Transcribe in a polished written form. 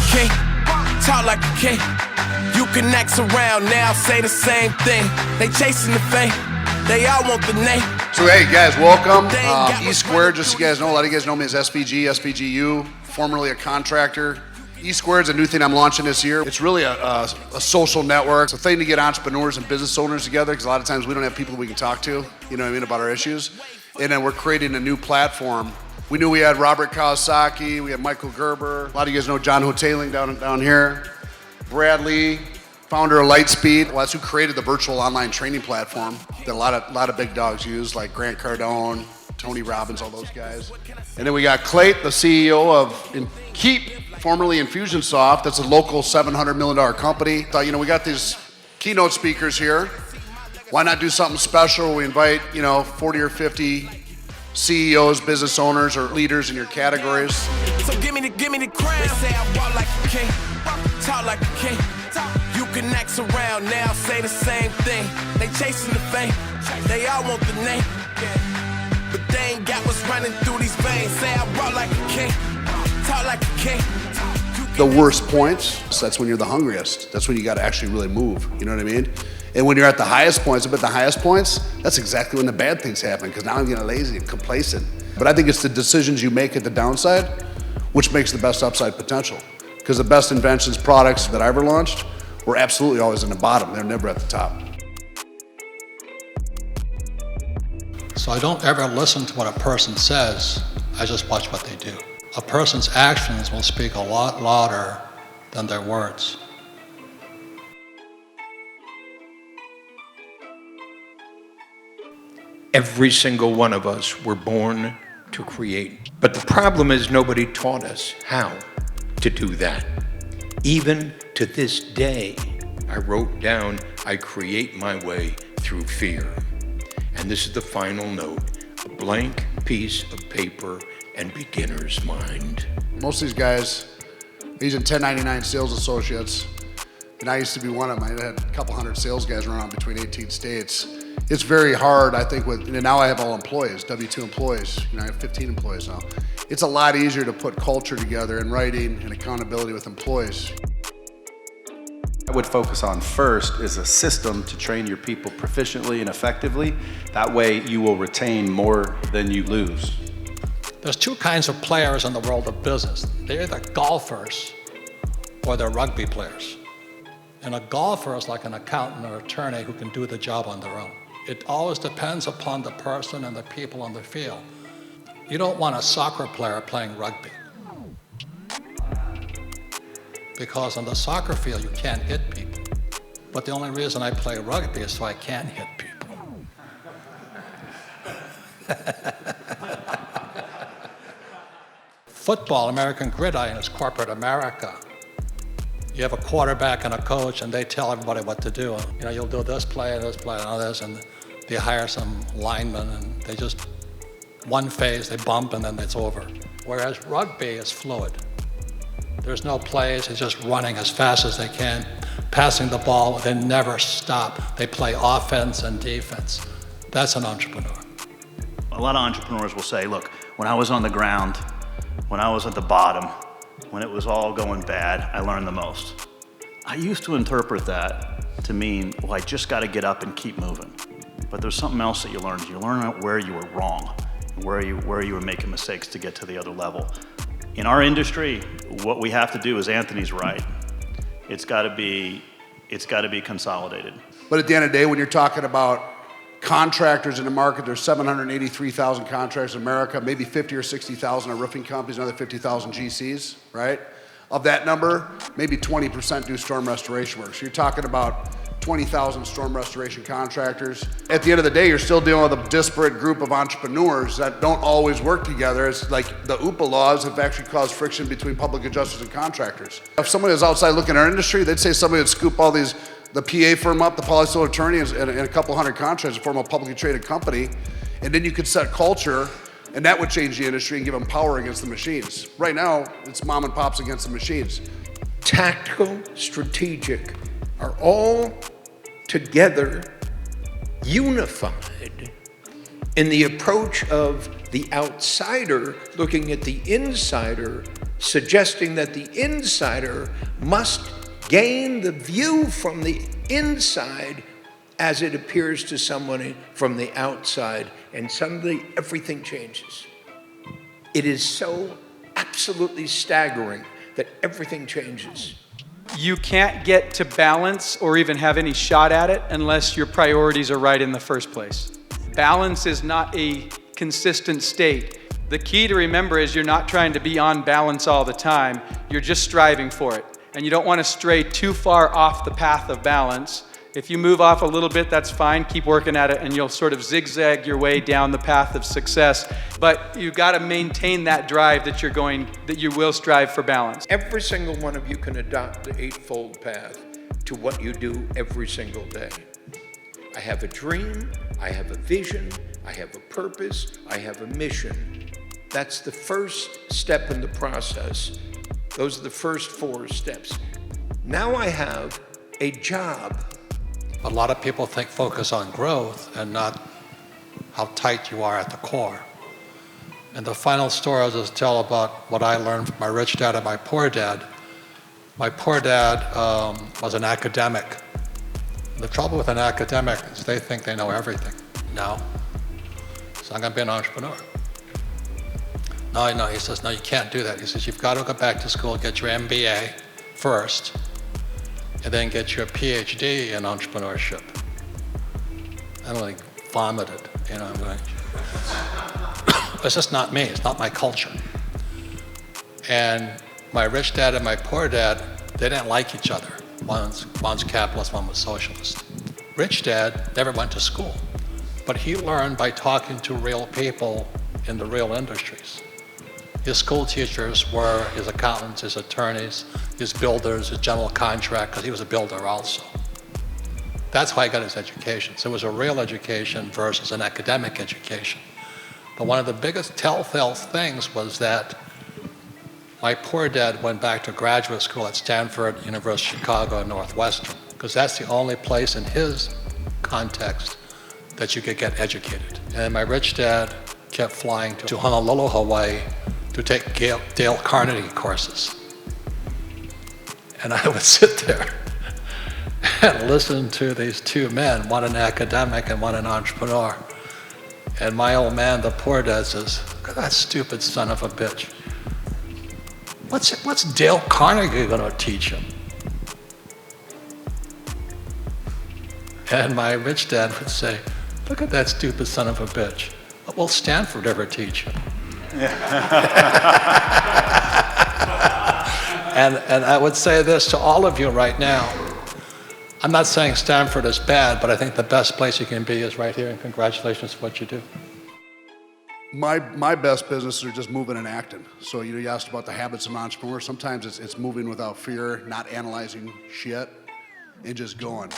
king, talk like a king. You can act around now, say the same thing. They chasing the fame, they all want the name. So hey guys, welcome. E Squared, just so you guys know, a lot of you guys know me as SVG, SVGU, formerly a contractor. E Squared is a new thing I'm launching this year. It's really a social network. It's a thing to get entrepreneurs and business owners together, because a lot of times we don't have people we can talk to, you know what I mean, about our issues. And then we're creating a new platform. We knew we had Robert Kawasaki, we had Michael Gerber. A lot of you guys know John Hoteling down here. Bradley, founder of Lightspeed. Well, that's who created the virtual online training platform that a lot of big dogs use, like Grant Cardone, Tony Robbins, all those guys. And then we got Clayt, the CEO of Keep, formerly Infusionsoft. That's a local $700 million company. Thought, you know, we got these keynote speakers here. Why not do something special? We invite, 40 or 50 CEOs, business owners, or leaders in your categories. So give me the crown. They say I walk like a king, talk like a king. You can act around now, say the same thing. They chasing the fame, they all want the name. But they ain't got what's running through these veins. Say I walk like a king, talk like a king. The worst points, so that's when you're the hungriest. That's when you got to actually really move, you know what I mean? And when you're at the highest points, that's exactly when the bad things happen, because now I'm getting lazy and complacent. But I think it's the decisions you make at the downside which makes the best upside potential. Because the best inventions, products that I ever launched were absolutely always in the bottom. They're never at the top. So I don't ever listen to what a person says, I just watch what they do. A person's actions will speak a lot louder than their words. Every single one of us were born to create. But the problem is nobody taught us how to do that. Even to this day, I wrote down, I create my way through fear. And this is the final note, a blank piece of paper and beginner's mind. Most of these guys are using 1099 sales associates, and I used to be one of them. I had a couple hundred sales guys around between 18 states. It's very hard, I think, and now I have all employees, W-2 employees. I have 15 employees now. It's a lot easier to put culture together and writing and accountability with employees. I would focus on first is a system to train your people proficiently and effectively. That way you will retain more than you lose. There's two kinds of players in the world of business. They're either golfers or they're rugby players. And a golfer is like an accountant or attorney who can do the job on their own. It always depends upon the person and the people on the field. You don't want a soccer player playing rugby. Because on the soccer field, you can't hit people. But the only reason I play rugby is so I can hit people. Football, American gridiron, is corporate America. You have a quarterback and a coach, and they tell everybody what to do. You'll do this play and all this, and they hire some linemen, and they just, one phase, they bump, and then it's over. Whereas rugby is fluid. There's no plays, it's just running as fast as they can, passing the ball, they never stop. They play offense and defense. That's an entrepreneur. A lot of entrepreneurs will say, look, when I was on the ground, when I was at the bottom, when it was all going bad, I learned the most. I used to interpret that to mean, well, I just got to get up and keep moving. But there's something else that you learn. You learn where you were wrong, where you were making mistakes to get to the other level. In our industry, what we have to do is Anthony's right. It's got to be consolidated. But at the end of the day, when you're talking about contractors in the market, there's 783,000 contractors in America, maybe 50 or 60,000 are roofing companies, another 50,000 GCs, right? Of that number, maybe 20% do storm restoration work. So you're talking about 20,000 storm restoration contractors. At the end of the day, you're still dealing with a disparate group of entrepreneurs that don't always work together. It's like the UPA laws have actually caused friction between public adjusters and contractors. If somebody was outside looking at our industry, they'd say somebody would scoop all these, the PA firm up, the polysolar attorney, and a couple hundred contractors to form a publicly traded company. And then you could set culture, and that would change the industry and give them power against the machines. Right now, it's mom and pops against the machines. Tactical, strategic are all together unified in the approach of the outsider looking at the insider suggesting that the insider must gain the view from the inside as it appears to someone from the outside, and suddenly everything changes. It is so absolutely staggering that everything changes. You can't get to balance or even have any shot at it unless your priorities are right in the first place. Balance is not a consistent state. The key to remember is you're not trying to be on balance all the time, you're just striving for it. And you don't want to stray too far off the path of balance. If you move off a little bit, that's fine, keep working at it, and you'll sort of zigzag your way down the path of success. But you got to maintain that drive that you will strive for balance. Every single one of you can adopt the eightfold path to what you do every single day. I have a dream, I have a vision, I have a purpose, I have a mission. That's the first step in the process. Those are the first 4 steps. Now I have a job. A lot of people focus on growth and not how tight you are at the core. And the final story I'll just tell about what I learned from my rich dad and my poor dad. My poor dad was an academic. The trouble with an academic is they think they know everything. No. So I'm going to be an entrepreneur. No, he says, no, you can't do that. He says, you've got to go back to school, get your MBA first, and then get your PhD in entrepreneurship. I like vomited, I'm going, it's just not me, it's not my culture. And my rich dad and my poor dad, they didn't like each other. One's capitalist, one was socialist. Rich dad never went to school, but he learned by talking to real people in the real industries. His school teachers were his accountants, his attorneys, his builders, his general contractors, because he was a builder also. That's why he got his education. So it was a real education versus an academic education. But one of the biggest telltale things was that my poor dad went back to graduate school at Stanford, University of Chicago, and Northwestern, because that's the only place in his context that you could get educated. And my rich dad kept flying to Honolulu, Hawaii, to take Dale Carnegie courses. And I would sit there and listen to these 2 men, one an academic and one an entrepreneur. And my old man, the poor dad, says, look at that stupid son of a bitch. What's Dale Carnegie going to teach him? And my rich dad would say, look at that stupid son of a bitch. What will Stanford ever teach him? And I would say this to all of you right now. I'm not saying Stanford is bad, but I think the best place you can be is right here, and congratulations for what you do. My best businesses are just moving and acting. So you asked about the habits of an entrepreneur. Sometimes it's moving without fear, not analyzing shit, and just going.